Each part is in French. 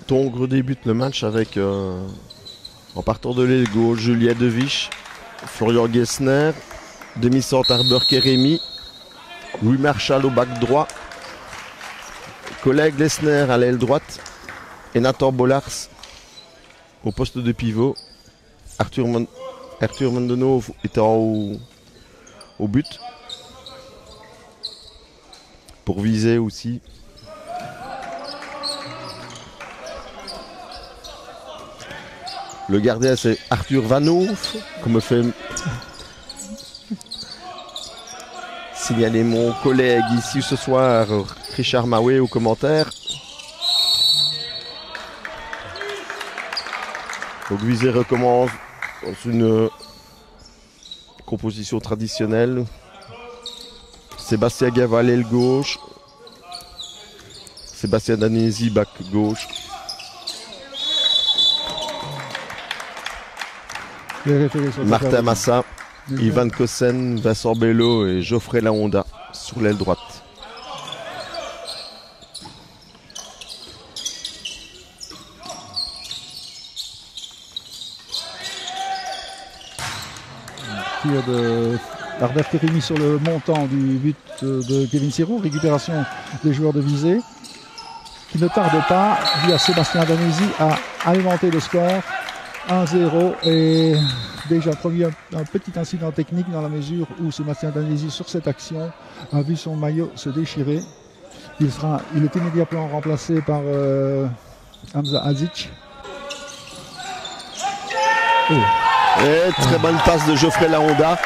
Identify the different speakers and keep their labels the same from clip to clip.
Speaker 1: Tongres débute le match avec, en partant de l'aile gauche, Julia Deviche, Florian Gessner, demi-centre Arber Kérémy, Louis Marchal au bac droit, collègue Lessner à l'aile droite et Nathan Bollars au poste de pivot. Arthur Mondonneau était au but pour viser aussi. Le gardien c'est Arthur Vanoof, comme me fait signaler mon collègue ici ce soir, Richard Maoué, au commentaire. Donc Visé recommence dans une composition traditionnelle. Sébastien Gava à l'aile gauche. Sébastien Danesi, bac gauche. Martin Massa, Ivan Kossen, Vincent Bello et Geoffrey Lahonda sur l'aile droite.
Speaker 2: Tir de Arber Kérémy sur le montant du but de Kevin Siro. Récupération des joueurs de Visé qui ne tarde pas, via Sébastien Danesi, à alimenter le score. 1-0 et déjà produit un petit incident technique dans la mesure où Sébastien Danesi sur cette action a vu son maillot se déchirer. Il est immédiatement remplacé par Hamza Azic.
Speaker 1: Oh. Et très bonne passe de Geoffrey Lahonda.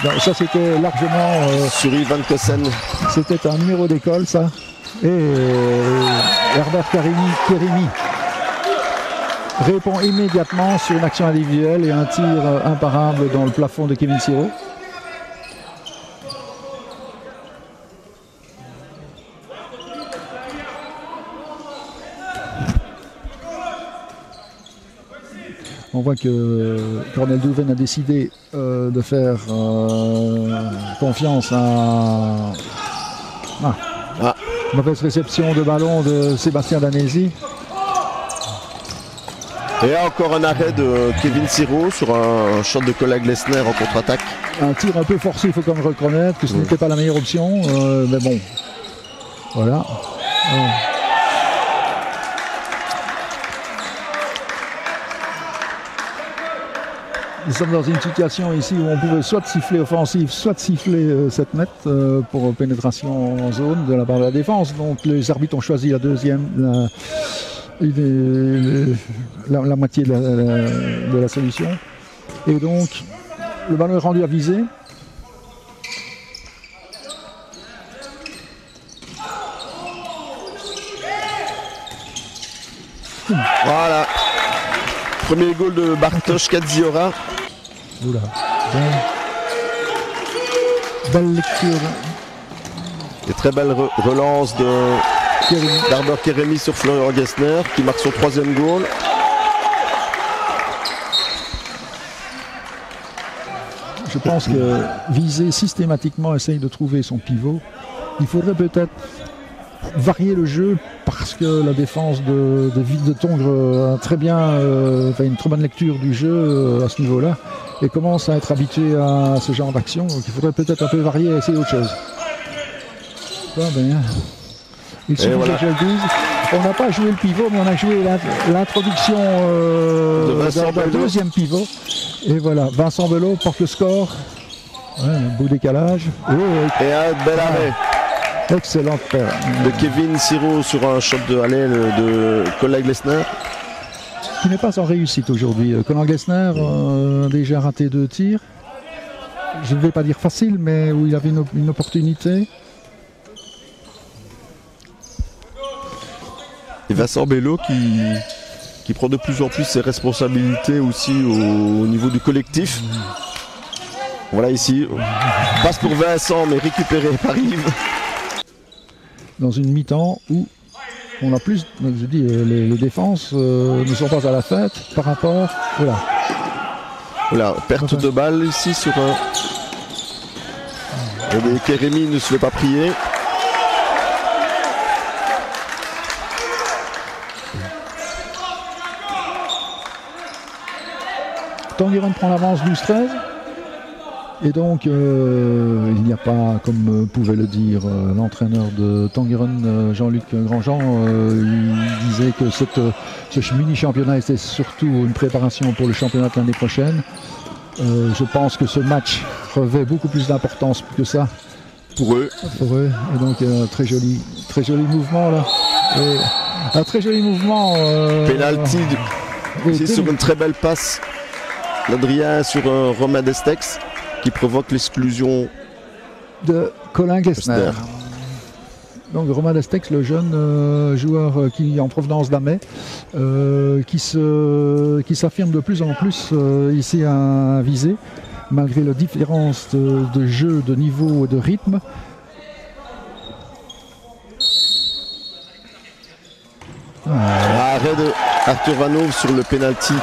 Speaker 2: Donc, ça c'était largement
Speaker 1: sur Ivan Kossen.
Speaker 2: C'était un numéro d'école ça. Et Arber Kérémy répond immédiatement sur une action individuelle et un tir imparable dans le plafond de Kevin Siro. On voit que Cornel Douven a décidé de faire confiance à... Mauvaise réception de ballon de Sébastien Danesi.
Speaker 1: Et encore un arrêt de Kevin Siro sur un shot de collègue Lessner en contre-attaque.
Speaker 2: Un tir un peu forcé, il faut quand même reconnaître que ce n'était pas la meilleure option. Mais bon, voilà. Nous sommes dans une situation ici où on pouvait soit siffler offensive, soit siffler 7 mètres pour pénétration en zone de la part de la défense. Donc les arbitres ont choisi la deuxième, la moitié de la solution. Et donc le ballon est rendu à Visé.
Speaker 1: Voilà. Premier goal de Bartosz Kadziora.
Speaker 2: Oula. Belle lecture.
Speaker 1: Et très belle relance d'Arber Kérémy sur Florian Gessner qui marque son 3e goal.
Speaker 2: Je pense que Visé systématiquement essaye de trouver son pivot. Il faudrait peut-être varier le jeu parce que la défense de Tongres a très bien fait une très bonne lecture du jeu à ce niveau-là et commence à être habitué à ce genre d'action. Donc il faudrait peut-être un peu varier et essayer autre chose. Il suffit voilà. Que je le dise. On n'a pas joué le pivot, mais on a joué l'introduction d'un deuxième pivot. Et voilà, Vincent Bello porte le score. Un beau décalage.
Speaker 1: Et un bel arrêt.
Speaker 2: Excellent paire.
Speaker 1: De Kevin Siro sur un shot de allée de collègue Lessner.
Speaker 2: Qui n'est pas en réussite aujourd'hui. Collègue Lessner a déjà raté 2 tirs. Je ne vais pas dire facile, mais où il avait une opportunité.
Speaker 1: Et Vincent Bello qui prend de plus en plus ses responsabilités aussi au niveau du collectif. Voilà ici. Passe pour Vincent, mais récupéré par Yves.
Speaker 2: Dans une mi-temps où on a plus, je dis, les défenses ne sont pas à la fête par rapport.
Speaker 1: Voilà, perte de balle ici sur un. Et Kérémy ne se fait pas prier.
Speaker 2: Tangueren prend l'avance 12-13. Et donc, il n'y a pas, comme pouvait le dire l'entraîneur de Tangueren, Jean-Luc Grandjean, il disait que ce mini-championnat était surtout une préparation pour le championnat de l'année prochaine. Je pense que ce match revêt beaucoup plus d'importance que ça.
Speaker 1: Pour eux.
Speaker 2: Et donc, très joli mouvement là. Et, un très joli mouvement.
Speaker 1: Penalty sur une très belle passe d'Adrien sur Romain Destex, qui provoque l'exclusion
Speaker 2: de Colin Gessner. Donc Romain Destex, le jeune joueur qui en provenance d'Amay, qui s'affirme de plus en plus ici à Visé, malgré la différence de jeu, de niveau et de rythme.
Speaker 1: Arrêt de Arthur Vanov sur le penalty.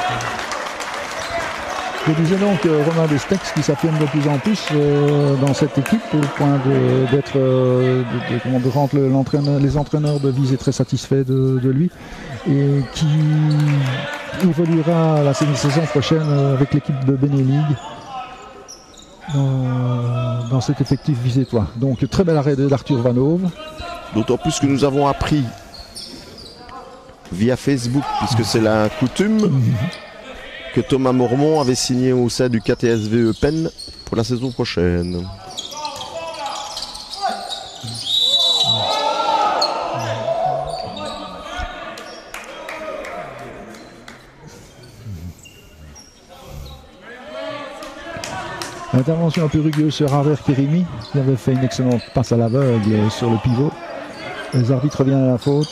Speaker 2: Je disais donc Romain Destex qui s'affirme de plus en plus dans cette équipe au point de rendre les entraîneurs de Visé très satisfaits de lui, et qui évoluera la saison prochaine avec l'équipe de Beneligue dans cet effectif visétois. Donc très bel arrêt d'Arthur Vanov.
Speaker 1: D'autant plus que nous avons appris via Facebook, puisque c'est la coutume, que Thomas Mormont avait signé au sein du KTSV Eupen pour la saison prochaine.
Speaker 2: Intervention un peu rugueuse sur Harvey Kérémy, qui avait fait une excellente passe à l'aveugle sur le pivot. Les arbitres reviennent à la faute.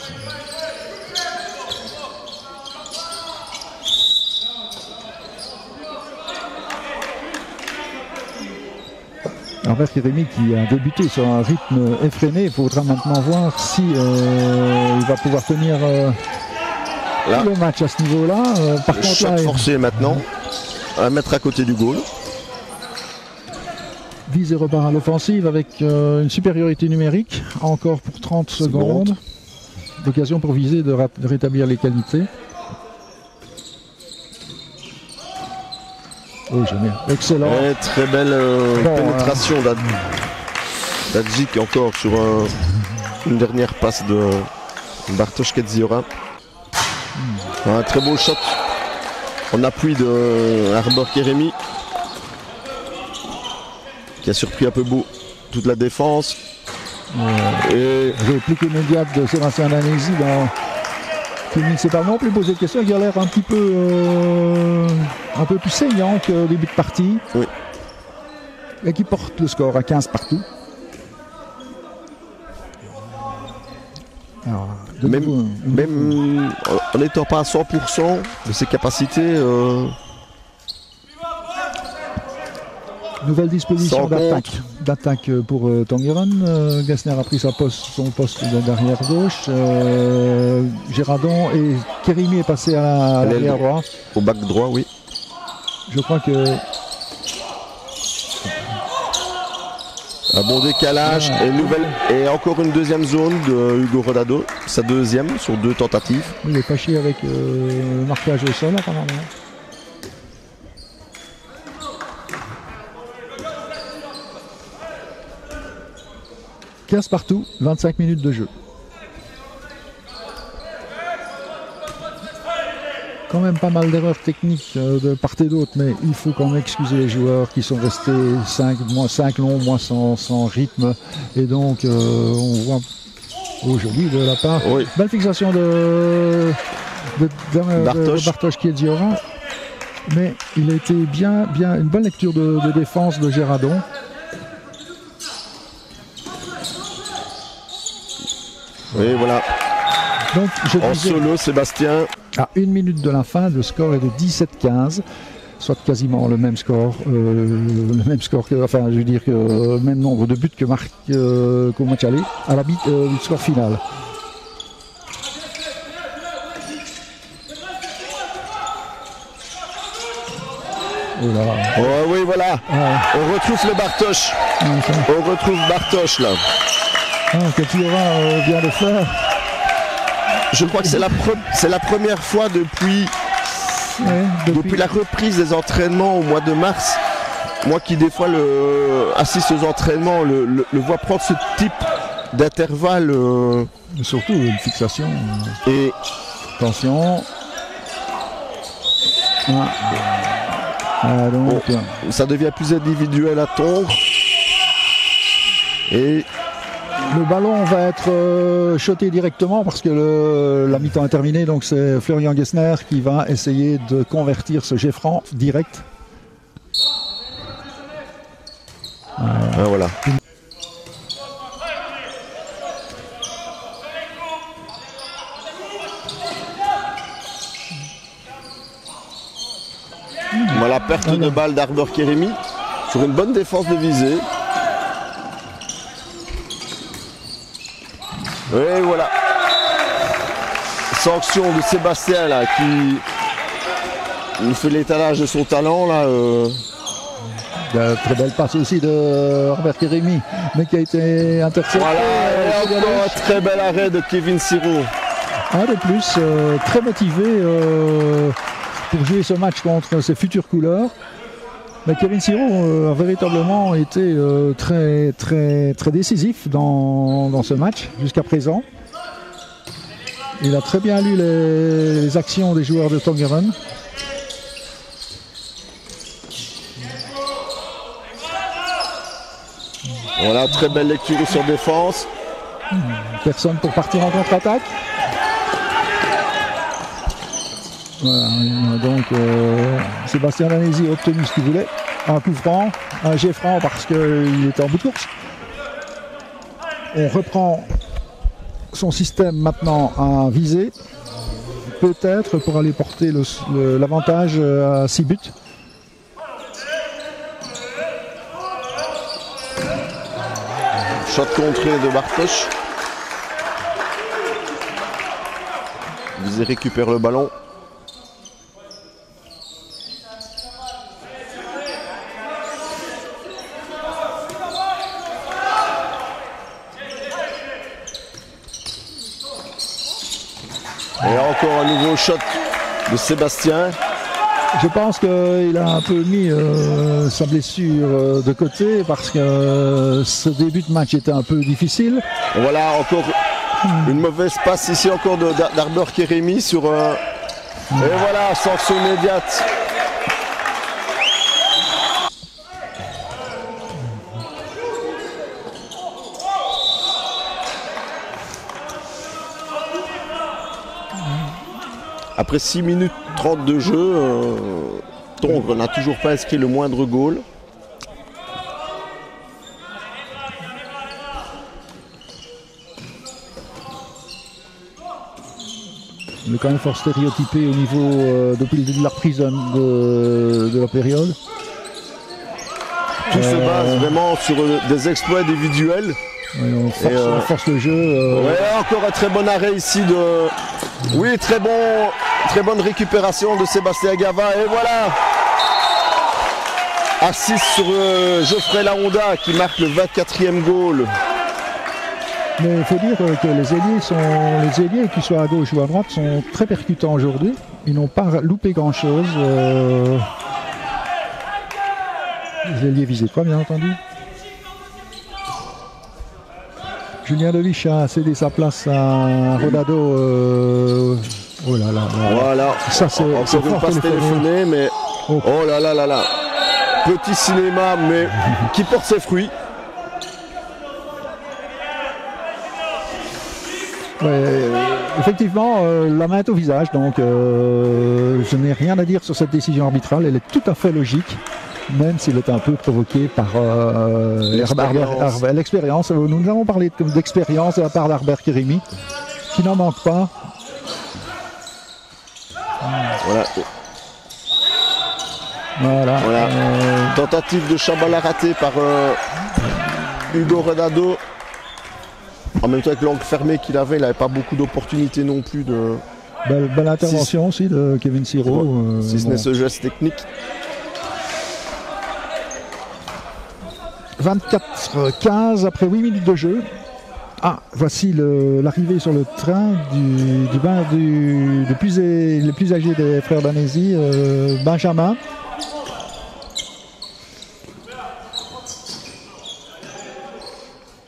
Speaker 2: Harvey Kérémy qui a débuté sur un rythme effréné. Il faudra maintenant voir si il va pouvoir tenir le match à ce niveau-là.
Speaker 1: Par contre, là, forcé maintenant à mettre à côté du goal.
Speaker 2: Visé repart à l'offensive avec une supériorité numérique, encore pour 30 secondes. L'occasion pour Visé de rétablir les qualités. Oh, excellent.
Speaker 1: Et très belle pénétration d'Adzik encore sur une dernière passe de Bartosz Kedziora. Un très beau shot en appui de Harvey Kérémy, qui a surpris un peu toute la défense.
Speaker 2: Et réplique immédiate de Sébastien Danesi qui ne s'est pas non plus posé de questions, qui a l'air un petit peu plus saignant qu'au début de partie.
Speaker 1: Oui.
Speaker 2: Et qui porte le score à 15 partout. Alors,
Speaker 1: même en n'étant pas à 100% de ses capacités.
Speaker 2: Nouvelle disposition d'attaque pour Tangueren. Gessner a pris son poste d'arrière gauche. Girardon et Kérémy est passé à l'arrière droit.
Speaker 1: Au bac droit, oui.
Speaker 2: Je crois que...
Speaker 1: Un bon décalage et encore une deuxième zone de Hugo Rodado. Sa deuxième sur 2 tentatives.
Speaker 2: Il est fâché avec le marquage au sol apparemment. Partout, 25 minutes de jeu. Quand même pas mal d'erreurs techniques de part et d'autre, mais il faut quand même excuser les joueurs qui sont restés 5 longs mois sans rythme. Et donc on voit aujourd'hui de la part.
Speaker 1: Oui.
Speaker 2: Belle fixation de Bartosz Kedziora. Mais il a été bien une bonne lecture de défense de Girardon.
Speaker 1: Oui, voilà.
Speaker 2: Donc,
Speaker 1: solo, Sébastien.
Speaker 2: À 1 minute de la fin, le score est de 17-15, soit quasiment le même score, le même nombre de buts que marque qu'au match aller, à la du score final.
Speaker 1: Oh oui, voilà. On retrouve le Bartosz. On retrouve Bartosz là.
Speaker 2: Kedziora vient de faire.
Speaker 1: Je crois que c'est la première fois depuis depuis la reprise des entraînements au mois de mars, moi qui des fois assiste aux entraînements, le vois prendre ce type d'intervalle.
Speaker 2: Surtout une fixation.
Speaker 1: Et
Speaker 2: attention. Donc,
Speaker 1: ça devient plus individuel à Tongres. Et
Speaker 2: le ballon va être shoté directement parce que la mi-temps est terminée. Donc c'est Florian Gessner qui va essayer de convertir ce jet franc direct.
Speaker 1: Voilà. Voilà, perte de balle d'Arbor Kérémy sur une bonne défense de visée. Et voilà. Sanction de Sébastien là qui nous fait l'étalage de son talent là.
Speaker 2: Très belle passe aussi de Arbor Kérémy, mais qui a été intercepté.
Speaker 1: Voilà, et encore un très bel arrêt de Kevin Siro.
Speaker 2: Un de plus, très motivé pour jouer ce match contre ses futures couleurs. Mais Kevin Siro a véritablement été très décisif dans ce match jusqu'à présent. Il a très bien lu les actions des joueurs de Tongeren.
Speaker 1: Voilà, très belle lecture sur défense.
Speaker 2: Personne pour partir en contre-attaque. Voilà, donc Sébastien Danesi a obtenu ce qu'il voulait. Un coup franc, un jet franc parce qu'il était en bout de course. On reprend son système maintenant à viser. Peut-être pour aller porter l'avantage à 6 buts.
Speaker 1: Shot contré de Bartosz. Visé récupère le ballon. Et encore un nouveau shot de Sébastien.
Speaker 2: Je pense qu'il a un peu mis sa blessure de côté parce que ce début de match était un peu difficile.
Speaker 1: Et voilà encore une mauvaise passe ici encore d'Arbor Kérémy sur et voilà, sanction immédiate. Après 6 minutes 30 de jeu, Tongres n'a toujours pas inscrit le moindre goal.
Speaker 2: Il est quand même fort stéréotypé au niveau depuis le début de la reprise de la période.
Speaker 1: Tout se base vraiment sur des exploits individuels.
Speaker 2: On force le jeu.
Speaker 1: Ouais, encore un très bon arrêt ici de... Oui, très bonne récupération de Sébastien Gava. Et voilà, assist sur Geoffrey Lahonda qui marque le 24e goal.
Speaker 2: Mais il faut dire que les ailiers, qu'ils soient à gauche ou à droite, sont très percutants aujourd'hui. Ils n'ont pas loupé grand-chose. Les ailiers visés quoi, bien entendu. Julien Levich a cédé sa place à Rodado. Oh là là.
Speaker 1: Voilà,
Speaker 2: ça c'est
Speaker 1: une passe téléphonée, mais oh là là là là. Petit cinéma, mais qui porte ses fruits.
Speaker 2: Effectivement, la main est au visage, donc je n'ai rien à dire sur cette décision arbitrale. Elle est tout à fait logique, même s'il est un peu provoqué par l'expérience. Nous avons parlé d'expérience de la part d'Arbor Kérémy, qui n'en manque pas. Voilà.
Speaker 1: Tentative de Chabala ratée par Hugo Rodado. En même temps, avec l'angle fermé qu'il avait, il n'avait pas beaucoup d'opportunités non plus de...
Speaker 2: Belle intervention aussi de Kevin Siro.
Speaker 1: Si ce n'est ce geste technique.
Speaker 2: 24-15 après 8 minutes de jeu. Ah, voici l'arrivée sur le train le plus âgé des frères Danesi, Benjamin.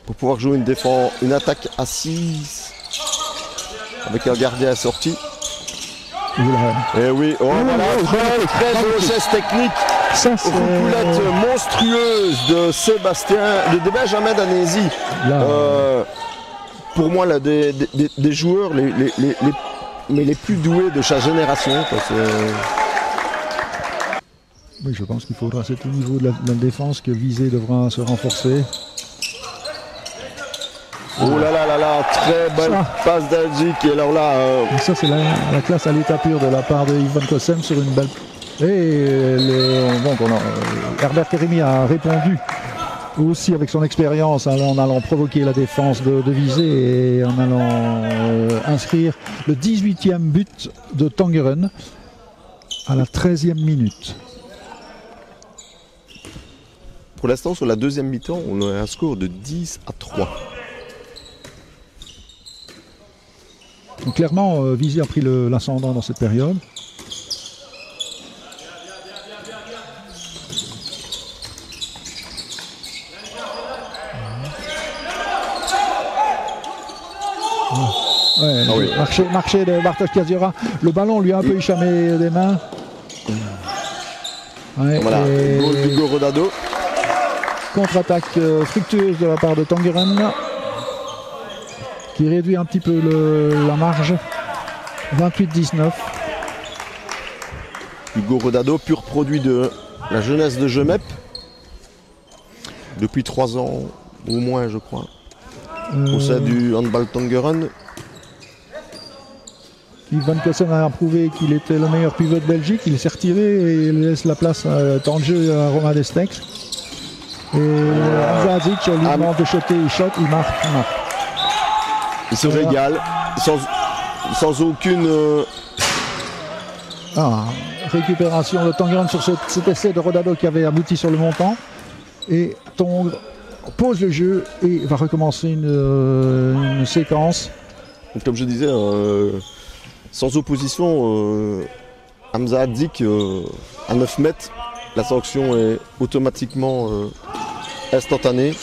Speaker 1: Pour pouvoir jouer une attaque à 6 avec un gardien assorti. Et oui, très beau geste technique. Roucoulette monstrueuse de Benjamin Danesi. Pour moi, là, des joueurs les plus doués de chaque génération.
Speaker 2: Oui, je pense qu'il faudra, c'est au niveau de la défense que Visé devra se renforcer.
Speaker 1: Oh là là là là, très bonne passe d'Adjic. Et alors là,
Speaker 2: ça c'est la classe à l'état pur de la part de Yvan Kossem sur une belle. Et Herbert Kérémy a répondu aussi avec son expérience en allant provoquer la défense de Visé et en allant inscrire le 18e but de Tongeren à la 13e minute.
Speaker 1: Pour l'instant, sur la deuxième mi-temps, on a un score de 10-3.
Speaker 2: Donc clairement, Visé a pris l'ascendant dans cette période. Ouais, oui. Marché de Bartosz Kaziora. Le ballon lui a un peu échappé des mains. Ouais,
Speaker 1: voilà, goal d'Hugo Rodado.
Speaker 2: Contre-attaque fructueuse de la part de Tongeren, qui réduit un petit peu la marge. 28-19.
Speaker 1: Hugo Rodado, pur produit de la jeunesse de Gemep. Depuis 3 ans au moins, je crois. Au sein du handball Tongeren.
Speaker 2: Yvan Kossem a prouvé qu'il était le meilleur pivot de Belgique. Il s'est retiré et il laisse la place temps de jeu à Romain Destex. Et Hamza Hadžić lui demande de shotter, il shot, il marque.
Speaker 1: Il se régale sans aucune
Speaker 2: récupération de Tongeren sur cet essai de Rodado qui avait abouti sur le montant. Et Tongres pose le jeu et va recommencer une séquence.
Speaker 1: Comme je disais, sans opposition, Hamza Hadžić à 9 mètres, la sanction est automatiquement instantanée.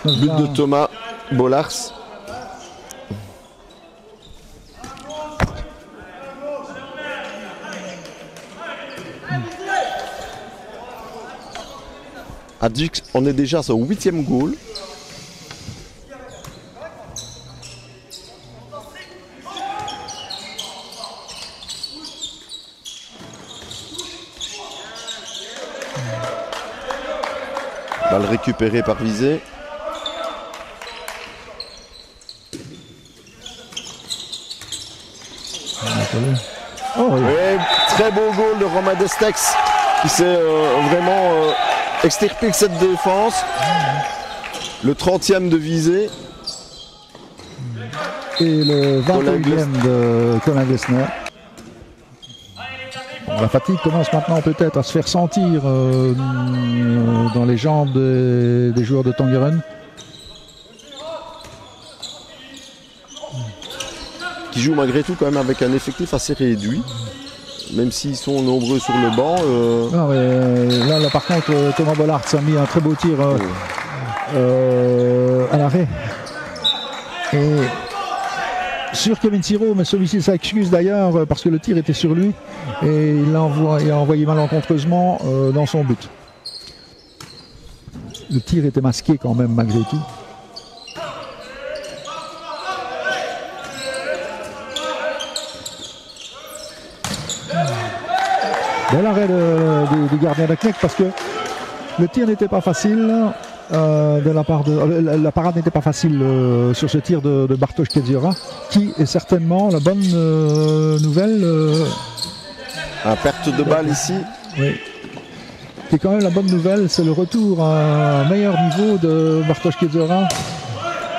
Speaker 1: But de Thomas Bollars. Hadžić, on est déjà à son 8e goal. Balle récupérée par Visé.
Speaker 2: Oh, oui.
Speaker 1: Et très beau goal de Romain Destex qui s'est vraiment extirpé de cette défense. Le 30e de Visé.
Speaker 2: Et le 21e de Colin Glessner. Bon, la fatigue commence maintenant peut-être à se faire sentir dans les jambes des joueurs de Tongeren.
Speaker 1: Qui jouent malgré tout quand même avec un effectif assez réduit. Même s'ils sont nombreux sur le banc.
Speaker 2: Non, mais là, par contre, Thomas Bollard a mis un très beau tir à l'arrêt. Et sur Kevin Siro, mais celui-ci s'excuse d'ailleurs parce que le tir était sur lui et il a envoyé malencontreusement dans son but. Le tir était masqué quand même malgré tout. Bel arrêt du gardien de Knecht parce que le tir n'était pas facile. La parade n'était pas facile sur ce tir de Bartosz Kaziora, qui est certainement la bonne nouvelle.
Speaker 1: À perte de balle ici.
Speaker 2: Oui. Qui est quand même la bonne nouvelle, c'est le retour à un meilleur niveau de Bartosz Kaziora.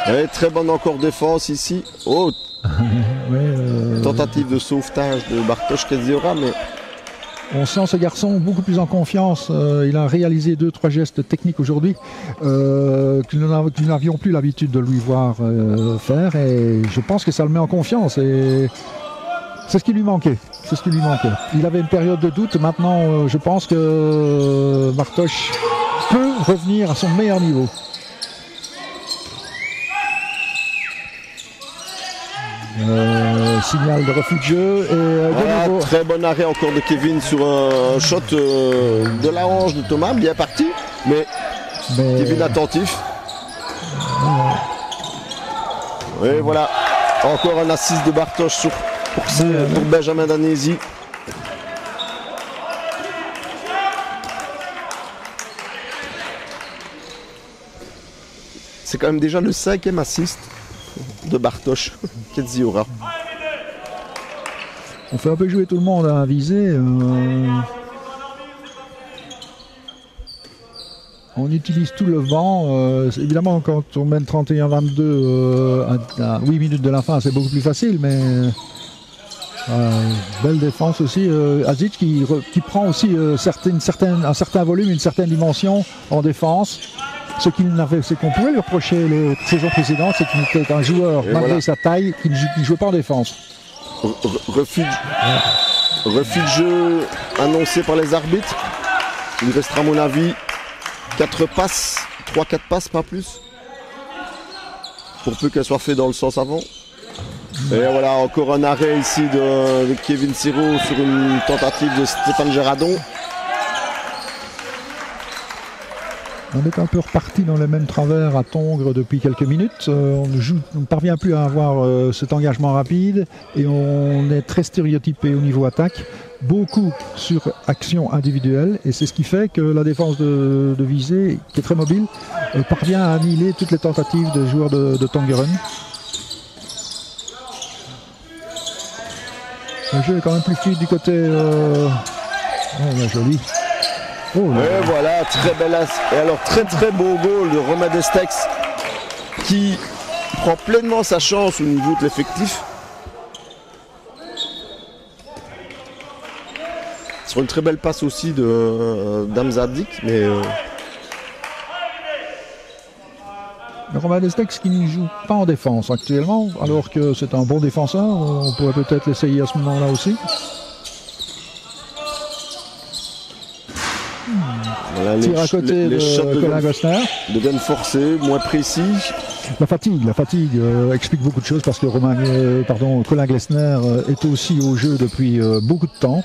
Speaker 1: Et très bonne encore défense ici. Oh.
Speaker 2: Ouais,
Speaker 1: tentative de sauvetage de Bartosz Kaziora, mais
Speaker 2: On sent ce garçon beaucoup plus en confiance. Il a réalisé 2-3 gestes techniques aujourd'hui que nous n'avions plus l'habitude de lui voir faire. Et je pense que ça le met en confiance. Et c'est ce qui lui manquait. C'est ce qui lui manquait. Il avait une période de doute. Maintenant, je pense que Bartosz peut revenir à son meilleur niveau. Signal de refus de jeu et
Speaker 1: voilà,
Speaker 2: de nouveau.
Speaker 1: très bon arrêt encore de Kevin sur un shot de la hanche de Thomas, bien parti, mais Kevin attentif. Et voilà, encore un assist de Bartosz pour Benjamin Danesi. C'est quand même déjà le 5e assist de Bartosz Kedziora.
Speaker 2: On fait un peu jouer tout le monde à viser. On utilise tout le vent. Évidemment, quand on mène 31-22 à 8 minutes de la fin, c'est beaucoup plus facile, mais belle défense aussi. Azic qui prend aussi un certain volume, une certaine dimension en défense. Ce qu'on pouvait lui reprocher les saisons précédentes, c'est qu'il était un joueur, malgré sa taille, qui ne jouait pas en défense.
Speaker 1: Refus de jeu annoncé par les arbitres. Il restera à mon avis 4 passes, 3-4 passes, pas plus. Pour peu qu'elle soit faite dans le sens avant. Et voilà, encore un arrêt ici de Kevin Siro sur une tentative de Stéphane Géradon.
Speaker 2: On est un peu reparti dans le même travers à Tongres depuis quelques minutes. On ne parvient plus à avoir cet engagement rapide et on est très stéréotypé au niveau attaque, beaucoup sur action individuelle, et c'est ce qui fait que la défense de Visé, qui est très mobile, parvient à annihiler toutes les tentatives de joueurs de Tongeren. Le jeu est quand même plus fluide du côté joli. Oh,
Speaker 1: et voilà, très belle et alors très beau goal de Romain Destex qui prend pleinement sa chance au niveau de l'effectif. Sur une très belle passe aussi de Damzadik, mais
Speaker 2: Romain Destex qui ne joue pas en défense actuellement, alors que c'est un bon défenseur. On pourrait peut-être l'essayer à ce moment-là aussi.
Speaker 1: Voilà,
Speaker 2: tire à côté
Speaker 1: les shots
Speaker 2: de Colin Gostner.
Speaker 1: Deviennent forcés, moins précis.
Speaker 2: La fatigue explique beaucoup de choses parce que Colin Gostner est aussi au jeu depuis beaucoup de temps.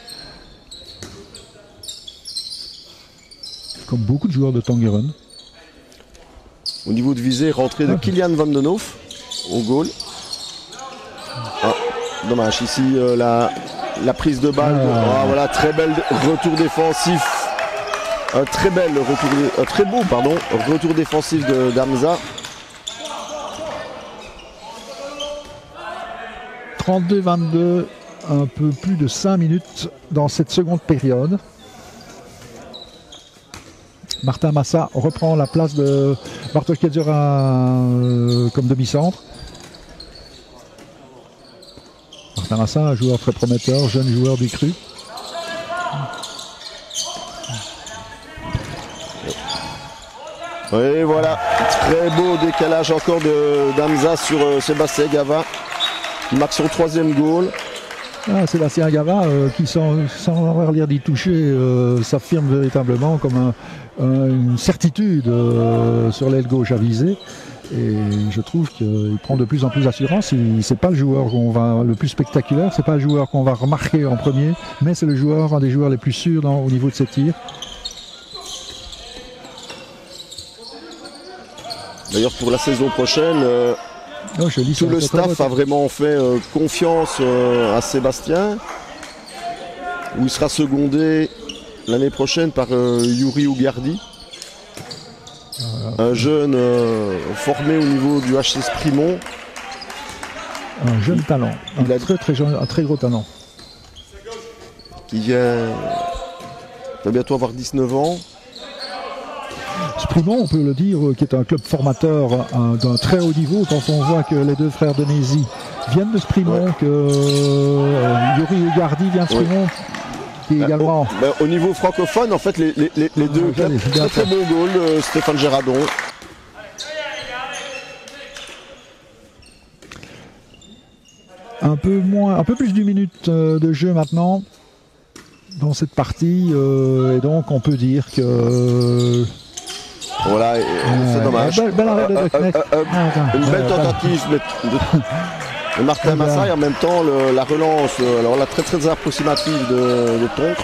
Speaker 2: Comme beaucoup de joueurs de Tongeren.
Speaker 1: Au niveau de visée, rentrée de Kilian Van Den Hoof au goal. Ah, dommage, ici la prise de balle. Voilà, très bel retour défensif. Un très beau retour défensif de Damza.
Speaker 2: 32-22, un peu plus de 5 minutes dans cette seconde période. Martin Massa reprend la place de Bartosz Kedziora comme demi-centre. Martin Massa, un joueur très prometteur, jeune joueur du Cru.
Speaker 1: Et voilà, très beau décalage encore de Damza sur Sébastien Gava qui marque son 3e goal.
Speaker 2: Sébastien Gava qui sans avoir l'air d'y toucher s'affirme véritablement comme une certitude sur l'aile gauche à viser. Et je trouve qu'il prend de plus en plus d'assurance. C'est pas le joueur le plus spectaculaire, c'est pas le joueur qu'on va remarquer en premier, mais c'est un des joueurs les plus sûrs au niveau de ses tirs.
Speaker 1: D'ailleurs, pour la saison prochaine, tout le staff a vraiment fait confiance à Sébastien, où il sera secondé l'année prochaine par Yuri Ugardi, un jeune formé au niveau du HC Primont.
Speaker 2: Un jeune talent, un très gros talent.
Speaker 1: Qui va bientôt avoir 19 ans.
Speaker 2: Sprimont, on peut le dire, qui est un club formateur d'un très haut niveau. Quand on voit que les deux frères de Nézy viennent de Sprimont, que Yuri Ugardi vient de Sprimont, qui est également...
Speaker 1: Au niveau francophone, en fait, les deux clubs, très bon goal, Stéphane Géradon.
Speaker 2: Un peu plus d'une minute de jeu maintenant dans cette partie, et donc on peut dire que...
Speaker 1: Voilà, c'est dommage.
Speaker 2: Bel arrêt de Knecht.
Speaker 1: Une belle tentative de Martin Massa, et en même temps la relance, alors la très approximative de Tonk.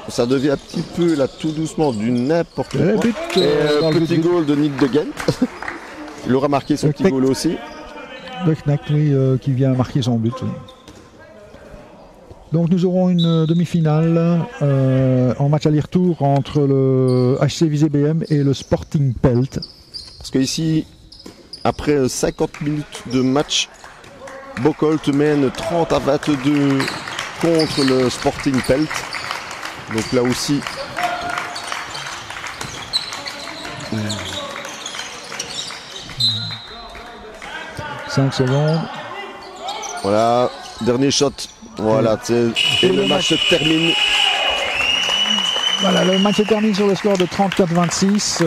Speaker 1: Ça devient un petit peu là tout doucement du n'importe quoi. Petit goal de Nick de Ghent. Il aura marqué son petit goal aussi.
Speaker 2: De Knecht, oui, qui vient marquer son but. Donc nous aurons une demi-finale en match aller-retour entre le HC Visé BM et le Sporting Pelt.
Speaker 1: Parce que ici, après 50 minutes de match, Bocholt mène 30-22 contre le Sporting Pelt. Donc là aussi,
Speaker 2: 5 secondes.
Speaker 1: Voilà, dernier shot. Voilà, et le match se termine.
Speaker 2: Voilà, le match se termine sur le score de 34-26.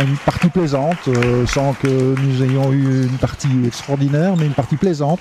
Speaker 2: Une partie plaisante, sans que nous ayons eu une partie extraordinaire, mais une partie plaisante.